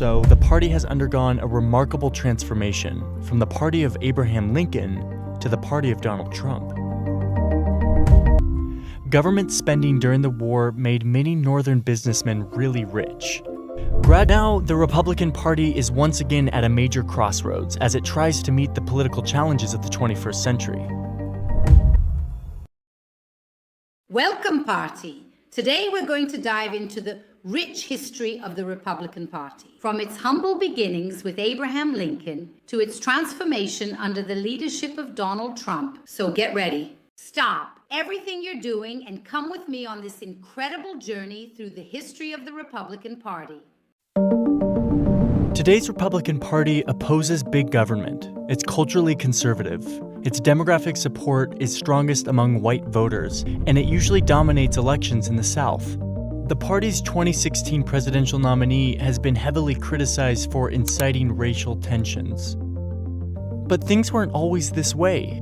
so, the party has undergone a remarkable transformation from the party of Abraham Lincoln to the party of Donald Trump. Government spending during the war made many northern businessmen really rich. Now, the Republican Party is once again at a major crossroads as it tries to meet the political challenges of the 21st century. Welcome, Party! Today we're going to dive into the rich history of the Republican Party, from its humble beginnings with Abraham Lincoln to its transformation under the leadership of Donald Trump. So get ready. Stop everything you're doing and come with me on this incredible journey through the history of the Republican Party. Today's Republican Party opposes big government. It's culturally conservative. Its demographic support is strongest among white voters, and it usually dominates elections in the South. The party's 2016 presidential nominee has been heavily criticized for inciting racial tensions. But things weren't always this way.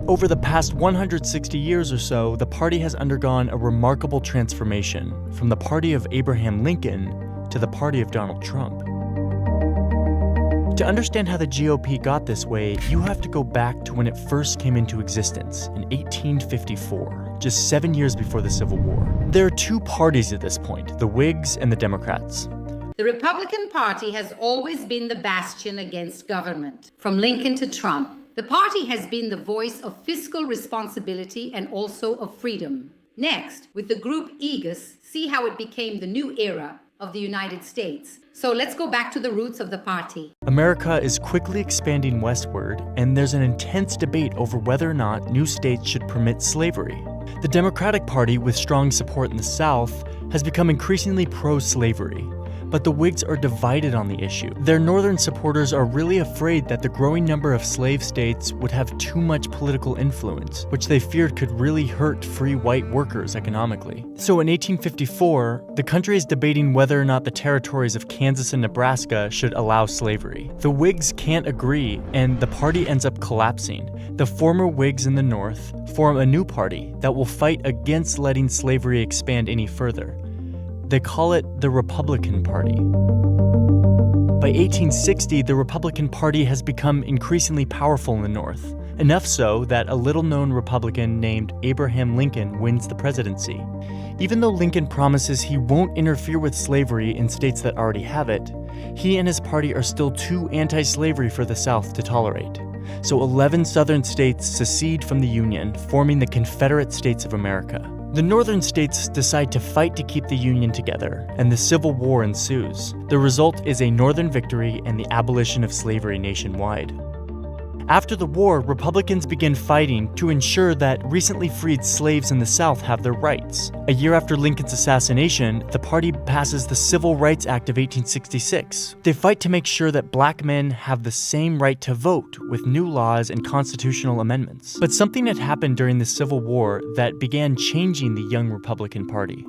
Over the past 160 years or so, the party has undergone a remarkable transformation from the party of Abraham Lincoln to the party of Donald Trump. To understand how the GOP got this way, you have to go back to when it first came into existence in 1854, just 7 years before the Civil War. There are two parties at this point, the Whigs and the Democrats. The Republican Party has always been the bastion against government. From Lincoln to Trump, the party has been the voice of fiscal responsibility and also of freedom. Next, with the group Aegis, see how it became the new era of the United States. So let's go back to the roots of the party. America is quickly expanding westward, and there's an intense debate over whether or not new states should permit slavery. The Democratic Party, with strong support in the South, has become increasingly pro-slavery. But the Whigs are divided on the issue. Their northern supporters are really afraid that the growing number of slave states would have too much political influence, which they feared could really hurt free white workers economically. So in 1854, the country is debating whether or not the territories of Kansas and Nebraska should allow slavery. The Whigs can't agree, and the party ends up collapsing. The former Whigs in the North form a new party that will fight against letting slavery expand any further. They call it the Republican Party. By 1860, the Republican Party has become increasingly powerful in the North, enough so that a little-known Republican named Abraham Lincoln wins the presidency. Even though Lincoln promises he won't interfere with slavery in states that already have it, he and his party are still too anti-slavery for the South to tolerate. So 11 southern states secede from the Union, forming the Confederate States of America. The northern states decide to fight to keep the Union together, and the Civil War ensues. The result is a northern victory and the abolition of slavery nationwide. After the war, Republicans begin fighting to ensure that recently freed slaves in the South have their rights. A year after Lincoln's assassination, the party passes the Civil Rights Act of 1866. They fight to make sure that black men have the same right to vote with new laws and constitutional amendments. But something had happened during the Civil War that began changing the young Republican Party.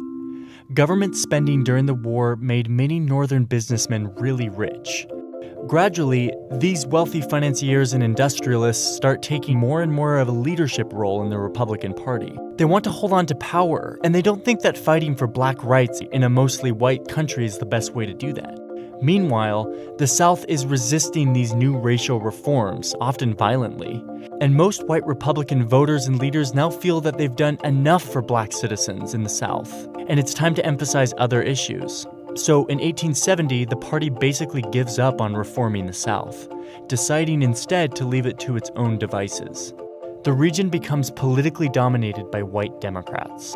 Government spending during the war made many northern businessmen really rich. Gradually, these wealthy financiers and industrialists start taking more and more of a leadership role in the Republican Party. They want to hold on to power, and they don't think that fighting for black rights in a mostly white country is the best way to do that. Meanwhile, the South is resisting these new racial reforms, often violently. And most white Republican voters and leaders now feel that they've done enough for black citizens in the South, and it's time to emphasize other issues. So in 1870, the party basically gives up on reforming the South, deciding instead to leave it to its own devices. The region becomes politically dominated by white Democrats.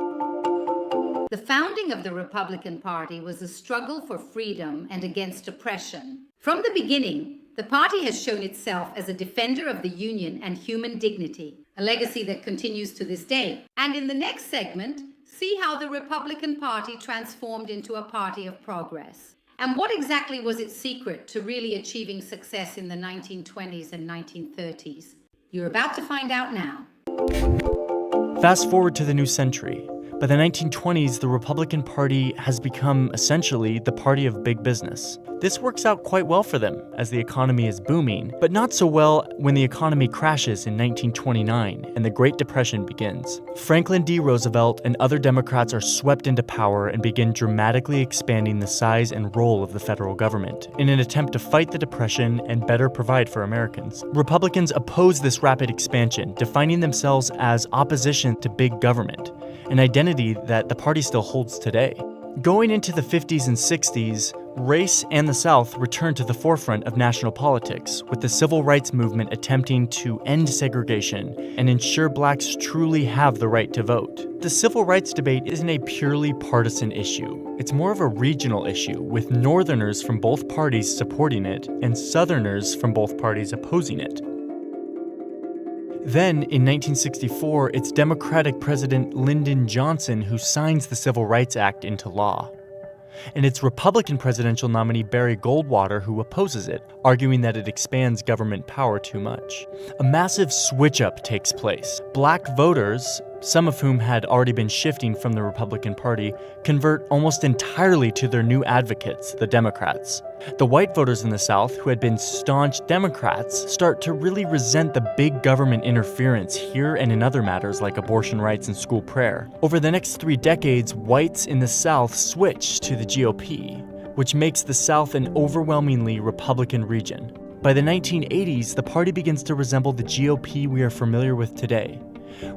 The founding of the Republican Party was a struggle for freedom and against oppression. From the beginning, the party has shown itself as a defender of the Union and human dignity, a legacy that continues to this day. And in the next segment, see how the Republican Party transformed into a party of progress. And what exactly was its secret to really achieving success in the 1920s and 1930s? You're about to find out now. Fast forward to the new century. By the 1920s, the Republican Party has become essentially the party of big business. This works out quite well for them as the economy is booming, but not so well when the economy crashes in 1929 and the Great Depression begins. Franklin D. Roosevelt and other Democrats are swept into power and begin dramatically expanding the size and role of the federal government in an attempt to fight the Depression and better provide for Americans. Republicans oppose this rapid expansion, defining themselves as opposition to big government, an identity that the party still holds today. Going into the 50s and 60s, race and the South returned to the forefront of national politics, with the civil rights movement attempting to end segregation and ensure blacks truly have the right to vote. The civil rights debate isn't a purely partisan issue. It's more of a regional issue, with Northerners from both parties supporting it and Southerners from both parties opposing it. Then, in 1964, it's Democratic President Lyndon Johnson who signs the Civil Rights Act into law. And it's Republican presidential nominee Barry Goldwater who opposes it, arguing that it expands government power too much. A massive switch-up takes place. Black voters, some of whom had already been shifting from the Republican Party, convert almost entirely to their new advocates, the Democrats. The white voters in the South, who had been staunch Democrats, start to really resent the big government interference here and in other matters like abortion rights and school prayer. Over the next 3 decades, whites in the South switch to the GOP, which makes the South an overwhelmingly Republican region. By the 1980s, the party begins to resemble the GOP we are familiar with today.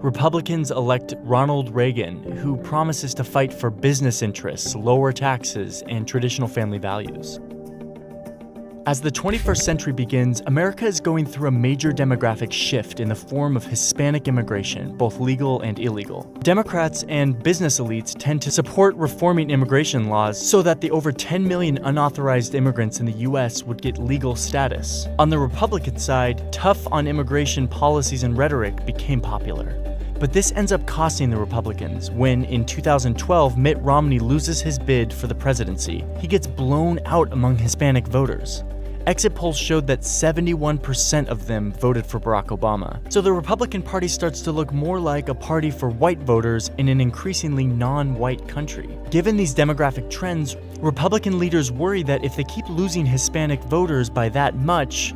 Republicans elect Ronald Reagan, who promises to fight for business interests, lower taxes, and traditional family values. As the 21st century begins, America is going through a major demographic shift in the form of Hispanic immigration, both legal and illegal. Democrats and business elites tend to support reforming immigration laws so that the over 10 million unauthorized immigrants in the U.S. would get legal status. On the Republican side, tough on immigration policies and rhetoric became popular. But this ends up costing the Republicans when, in 2012, Mitt Romney loses his bid for the presidency. He gets blown out among Hispanic voters. Exit polls showed that 71% of them voted for Barack Obama. So the Republican Party starts to look more like a party for white voters in an increasingly non-white country. Given these demographic trends, Republican leaders worry that if they keep losing Hispanic voters by that much,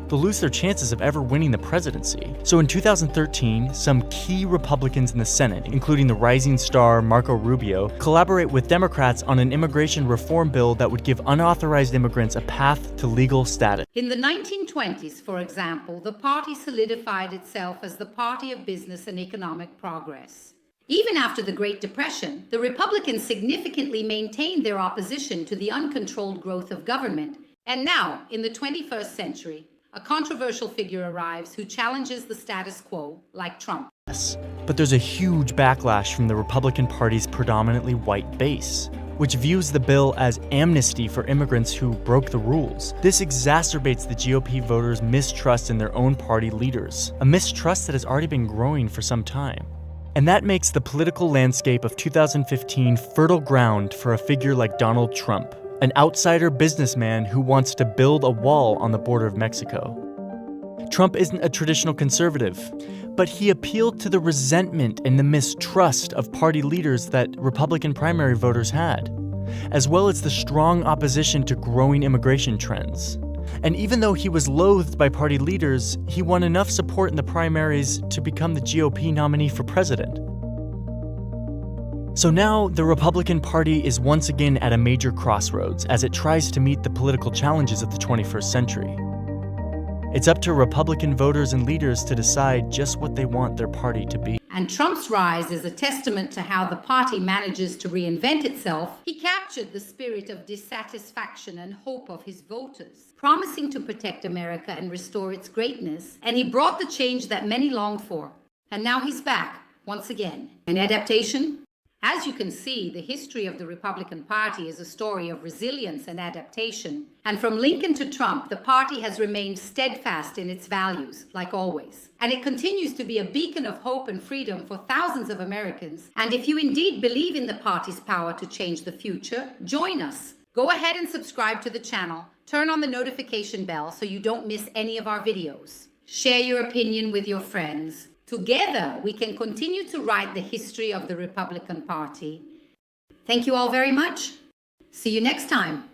they'll lose their chances of ever winning the presidency. So in 2013, some key Republicans in the Senate, including the rising star Marco Rubio, collaborate with Democrats on an immigration reform bill that would give unauthorized immigrants a path to legal status. In the 1920s, for example, the party solidified itself as the party of business and economic progress. Even after the Great Depression, the Republicans significantly maintained their opposition to the uncontrolled growth of government. And now, in the 21st century, a controversial figure arrives who challenges the status quo, like Trump. But there's a huge backlash from the Republican Party's predominantly white base, which views the bill as amnesty for immigrants who broke the rules. This exacerbates the GOP voters' mistrust in their own party leaders, a mistrust that has already been growing for some time. And that makes the political landscape of 2015 fertile ground for a figure like Donald Trump, an outsider businessman who wants to build a wall on the border of Mexico. Trump isn't a traditional conservative, but he appealed to the resentment and the mistrust of party leaders that Republican primary voters had, as well as the strong opposition to growing immigration trends. And even though he was loathed by party leaders, he won enough support in the primaries to become the GOP nominee for president. So now, the Republican Party is once again at a major crossroads as it tries to meet the political challenges of the 21st century. It's up to Republican voters and leaders to decide just what they want their party to be. And Trump's rise is a testament to how the party manages to reinvent itself. He captured the spirit of dissatisfaction and hope of his voters, promising to protect America and restore its greatness. And he brought the change that many longed for. And now he's back, once again. An adaptation? As you can see, the history of the Republican Party is a story of resilience and adaptation. And from Lincoln to Trump, the party has remained steadfast in its values, like always. And it continues to be a beacon of hope and freedom for thousands of Americans. And if you indeed believe in the party's power to change the future, join us. Go ahead and subscribe to the channel. Turn on the notification bell so you don't miss any of our videos. Share your opinion with your friends. Together, we can continue to write the history of the Republican Party. Thank you all very much. See you next time.